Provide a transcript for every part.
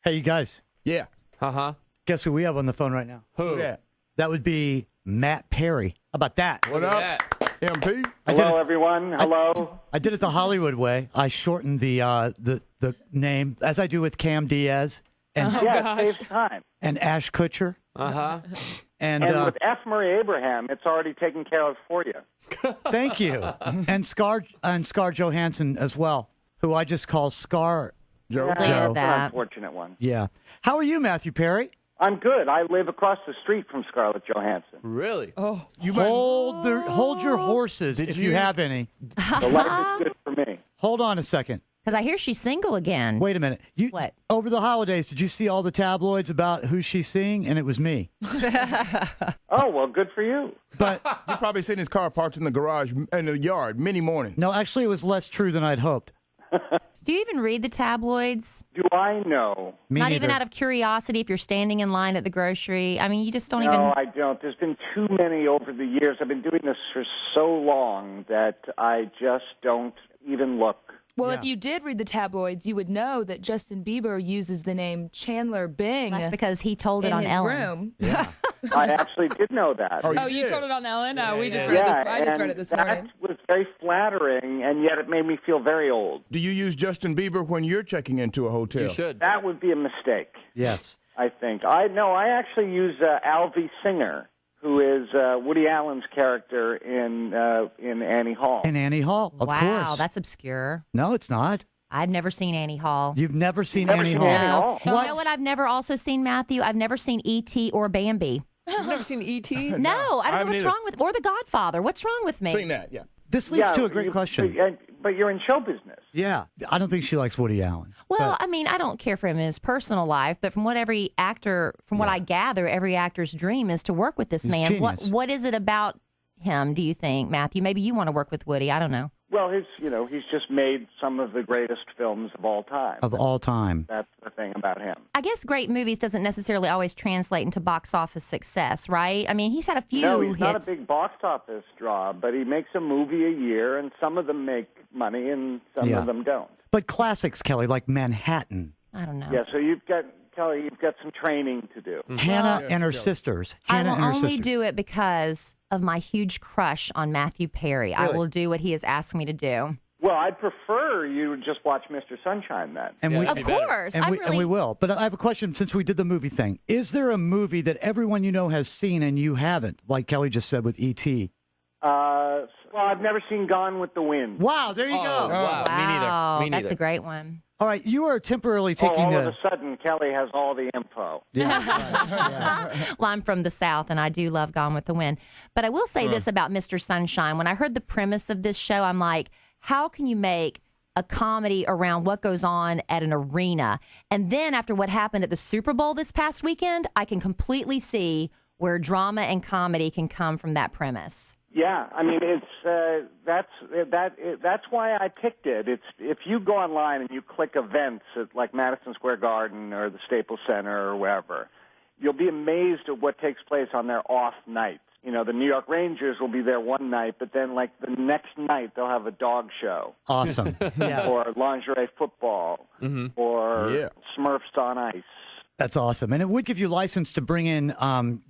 Hey, you guys. Yeah. Uh-huh. Guess who we have on the phone right now? Who? that? That would be Matt Perry. How about that? What Look up, at that. MP? Hello, everyone. Hello. I did it the Hollywood way. I shortened the name, as I do with Cam Diaz and Yeah, it saves time. and Ash Kutcher. Uh-huh. And, And with F. Murray Abraham, it's already taken care of for you. thank you. And Scar Johansson as well, who I just call Scar. Joe. Yeah, Joe. that's an That. unfortunate one. Yeah. How are you, Matthew Perry? I'm good. I live across the street from Scarlett Johansson. Really? Oh, Hold your horses if you have any. So life is good for me. Hold on a second. because I hear she's single again. Wait a minute. What? Over the holidays, did you see all the tabloids about who she's seeing? And it was me. Oh, well, good for you. But You've probably seen his car parked in the garage in the yard many mornings. no, actually, it was less true than I'd hoped. Do you even read the tabloids? Do I know? Me Not neither. even out of curiosity if you're standing in line at the grocery? I mean, you just don't No, even... I don't. There's been too many over the years. I've been doing this for so long that I just don't even look. Well, Yeah. if you did read the tabloids, you would know that Justin Bieber uses the name Chandler Bing That's because he told it in on his Ellen. room. I actually did know that. Oh, you told it on Ellen? Oh, we just read Yeah, this. I just read and it this that morning. was very flattering, and yet it made me feel very old. Do you use Justin Bieber when you're checking into a hotel? You should. That would be a mistake, Yes. I think. I actually use Alvy Singer, who is Woody Allen's character in Annie Hall. And Annie Hall, of wow, course. that's obscure. No, it's not. I'd never seen Annie Hall. You've never seen Never Annie seen Hall. Annie No. Hall. You What? know what I've never also seen, Matthew? I've never seen E.T. or Bambi. You've never seen E.T.? No, I don't know haven't what's either. wrong with... Or The Godfather. What's wrong with me? Seen that, yeah. This leads Yeah, to a great question. But you're in show business. Yeah. I don't think she likes Woody Allen. Well, But- I mean, I don't care for him in his personal life, but from what what I gather, every actor's dream is to work with this He's man. genius. What is it about him, do you think, Matthew? Maybe you want to work with Woody. I don't know. Well, he's just made some of the greatest films of all time. of all time. That's the thing about him. I guess great movies doesn't necessarily always translate into box office success, right? I mean, he's had a few No, he's hits. not a big box office draw, but he makes a movie a year, and some of them make money, and some Yeah. of them don't. But classics, Kelly, like Manhattan. I don't know. Yeah, so Kelly, you've got some training to do. Hannah and her sisters. I Hannah will and her only sisters. do it because of my huge crush on Matthew Perry. I Really? will do what he has asked me to do. Well, I'd prefer you just watch Mr. Sunshine then. And we, Of course. and I'm we, really... and we will. But I have a question since we did the movie thing. Is there a movie that everyone you know has seen and you haven't, like Kelly just said with E.T.? Well, I've never seen Gone with the Wind. Wow, there you Oh, go. wow. Me neither. Wow, Me that's neither. a great one. All right, you are temporarily taking all the. of a sudden, Kelly has all the info. Well, I'm from the South, and I do love Gone with the Wind. But I will say this about Mr. Sunshine. When I heard the premise of this show, I'm like, how can you make a comedy around what goes on at an arena? And then after what happened at the Super Bowl this past weekend, I can completely see where drama and comedy can come from that premise. Yeah, I mean that's why I picked it. It's if you go online and you click events at like Madison Square Garden or the Staples Center or wherever, you'll be amazed at what takes place on their off nights. You know, the New York Rangers will be there one night, but then like the next night they'll have a dog show Awesome. Yeah, or lingerie football or Yeah. Smurfs on Ice. that's awesome. And it would give you license to bring in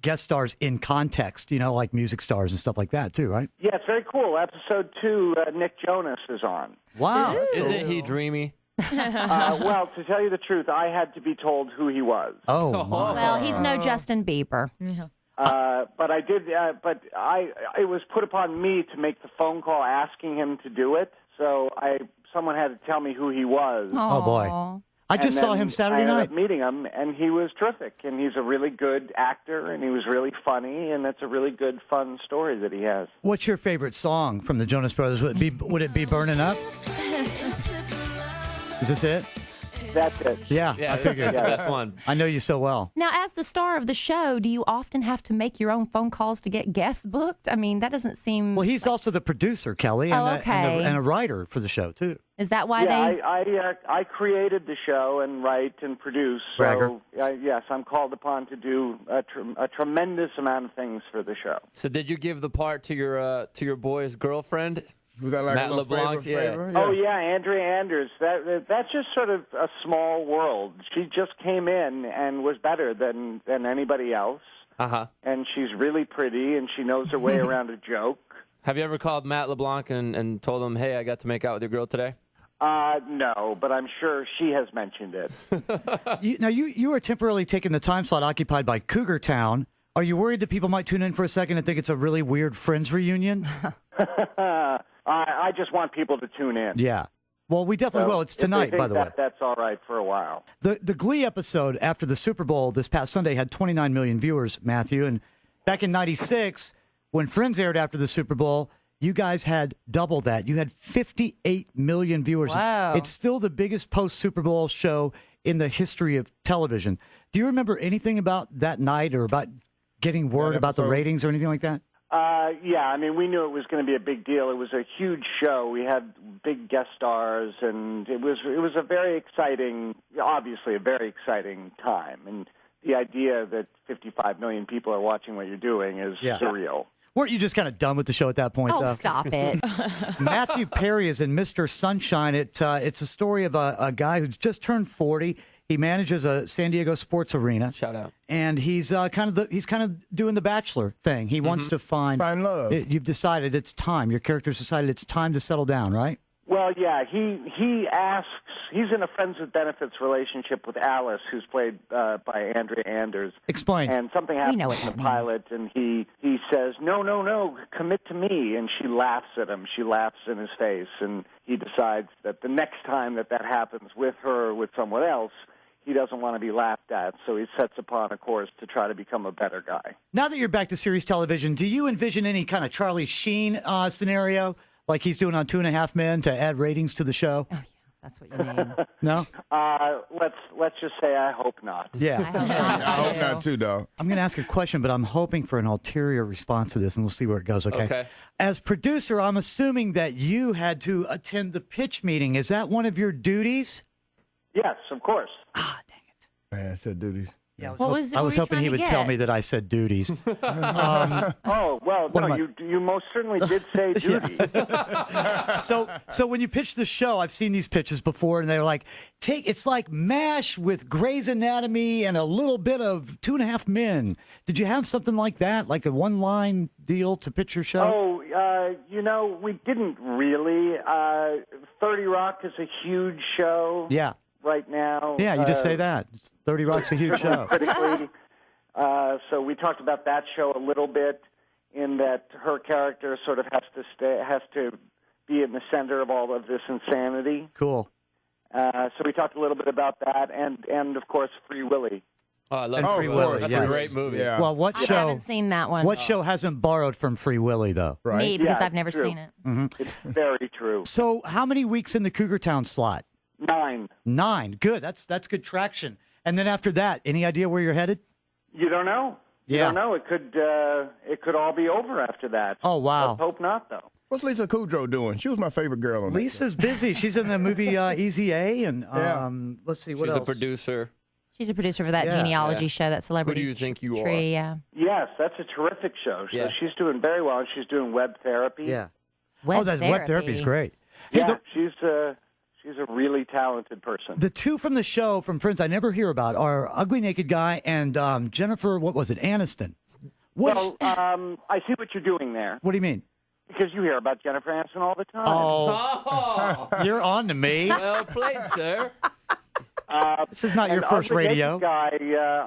guest stars in context, you know, like music stars and stuff like that, too, right? Yeah, it's very cool. Episode 2, Nick Jonas is on. Wow. Isn't he dreamy? Well, to tell you the truth, I had to be told who he was. Oh, my. Well, he's no Justin Bieber. But I did. It was put upon me to make the phone call asking him to do it. So someone had to tell me who he was. Oh, boy. Aw. I just And saw then him Saturday I ended night. up meeting him, and he was terrific. And he's a really good actor, and he was really funny, and it's a really good, fun story that he has. What's your favorite song from the Jonas Brothers? Would it be Burning Up? Is this it? That's it. Yeah, Yeah, I figured. that's the best one. I know you so well. Now, as the star of the show, do you often have to make your own phone calls to get guests booked? I mean, that doesn't seem... Well, he's also the producer, Kelly, and, Oh, okay. and a writer for the show, too. Is that why Yeah, they... I created the show and write and produce. Bragger. So yes, I'm called upon to do a tremendous amount of things for the show. So did you give the part to your boy's girlfriend? Was that like Matt a little LeBlanc's, flavor? Oh yeah, Andrea Anders. That's just sort of a small world. She just came in and was better than anybody else. Uh-huh. And she's really pretty, and she knows her way around a joke. Have you ever called Matt LeBlanc and told him, hey, I got to make out with your girl today? No, but I'm sure she has mentioned it. You are temporarily taking the time slot occupied by Cougar Town. Are you worried that people might tune in for a second and think it's a really weird Friends reunion? I just want people to tune in. Yeah. Well, we definitely will. It's tonight, by the way. That's all right for a while. The Glee episode after the Super Bowl this past Sunday had 29 million viewers, Matthew. And back in '96, when Friends aired after the Super Bowl, you guys had double that. You had 58 million viewers. Wow. It's still the biggest post-Super Bowl show in the history of television. Do you remember anything about that night or about getting word about the ratings or anything like that? Yeah, I mean, we knew it was going to be a big deal. It was a huge show. We had big guest stars, and it was a very exciting, obviously a very exciting time. And the idea that 55 million people are watching what you're doing is surreal. Weren't you just kind of done with the show at that point, Oh, though? stop it. Matthew Perry is in Mr. Sunshine. It's a story of a guy who's just turned 40. He manages a San Diego sports arena. Shout out. And he's kind of doing the Bachelor thing. He wants to find love. You've decided it's time. Your character's decided it's time to settle down, right? Well, yeah, he asks. He's in a friends with benefits relationship with Alice, who's played by Andrea Anders. Explain. And something happens in the pilot, and he says, no, commit to me. And she laughs at him. She laughs in his face, and he decides that the next time that happens with her or with someone else, he doesn't want to be laughed at, so he sets upon a course to try to become a better guy. Now that you're back to series television, do you envision any kind of Charlie Sheen scenario, like he's doing on 2.5 Men, to add ratings to the show? Oh, yeah, that's what you need. No? Let's just say I hope not. Yeah. I hope not too, dog. I'm going to ask a question, but I'm hoping for an ulterior response to this, and we'll see where it goes, okay? Okay. As producer, I'm assuming that you had to attend the pitch meeting. Is that one of your duties? Yes, of course. Ah, dang it. Man, I said duties. Yeah, What I was were you hoping trying he to would get? tell me that I said duties. Oh, well, What am no, I- you most certainly did say duty. So when you pitch the show, I've seen these pitches before, and they're like, it's like MASH with Grey's Anatomy and a little bit of 2.5 Men. Did you have something like that, like a one-line deal to pitch your show? Oh, we didn't really. 30 Rock is a huge show. Yeah. Right now. Yeah, you just say that. 30 Rock's a huge show. Critically. So we talked about that show a little bit, in that her character sort of has to be in the center of all of this insanity. Cool. So we talked a little bit about that, and of course, Free Willy. Oh, I love And Free Free Willy. Willy, That's yes. a great movie. Yeah. Well, what I show? haven't seen that one. What show hasn't borrowed from Free Willy, though? Right. Me, because Yeah, I've never true. seen it. It's very true. So, how many weeks in the Cougar Town slot? 9. 9. Good. That's good traction. And then after that, any idea where you're headed? You don't know. You Yeah. don't know. It could all be over after that. Oh, wow. Let's hope not, though. What's Lisa Kudrow doing? She was my favorite girl on that. Lisa's busy. She's in the movie Easy A, and Yeah. let's see what She's else. a producer. She's a producer for that Yeah. genealogy Yeah. show, that Celebrity Who do you think you Tree, are? yeah. Yes, that's a terrific show. So Yeah. she's doing very well. She's doing web therapy. Yeah. Web That web therapy is great. Hey, Yeah, she's a really talented person. the two from the show, from Friends I never hear about, are Ugly Naked Guy and Jennifer, what was it, Aniston. Well, I see what you're doing there, What do you mean? because you hear about Jennifer Aniston all the time. Oh, Oh, you're on to me. well played, sir. This is not your And first Ugly Naked radio. Guy,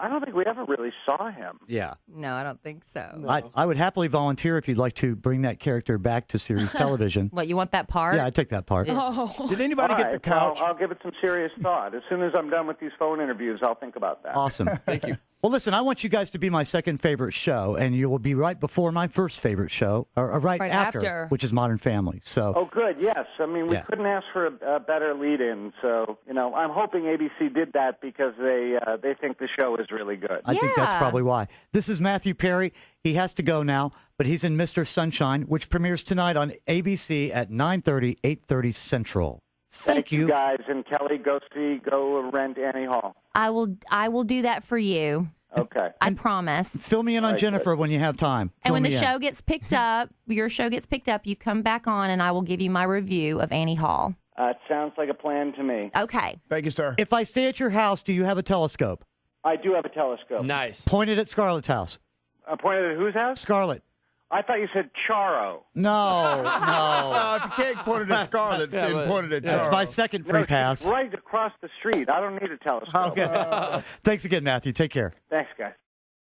I don't think we ever really saw him. Yeah. No, I don't think so. I would happily volunteer if you'd like to bring that character back to series television. What, you want that part? Yeah, I'd take that part. Oh, Did anybody All get the right, well, couch? I'll give it some serious thought. As soon as I'm done with these phone interviews, I'll think about that. Awesome. Thank you. Well, listen, I want you guys to be my second favorite show, and you will be right before my first favorite show, or right, Right after, after. which is Modern Family. So, Oh, good. Yes. I mean, we Yeah. couldn't ask for a better lead-in. So, I'm hoping ABC did that because they think the show is really good. I think that's Yeah. probably why. This is Matthew Perry. He has to go now, but he's in Mr. Sunshine, which premieres tonight on ABC at 9:30, 8:30 Central. Thank you. guys. And Kelly, go rent Annie Hall. I will do that for you. Okay. I promise. Fill me in on All right, Jennifer when you have time. And Fill when the me in. show gets picked up, your show gets picked up, you come back on and I will give you my review of Annie Hall. It sounds like a plan to me. Okay. Thank you, sir. If I stay at your house, do you have a telescope? I do have a telescope. Nice. Pointed at Scarlett's house. Pointed at whose house? Scarlett. I thought you said Charo. No, no. If you can't point it at Scarlett's, Yeah, then but- point it at That's Charles. my second free No, pass. it's right across the street. I don't need a telescope. Okay. Thanks again, Matthew. Take care. Thanks, guys.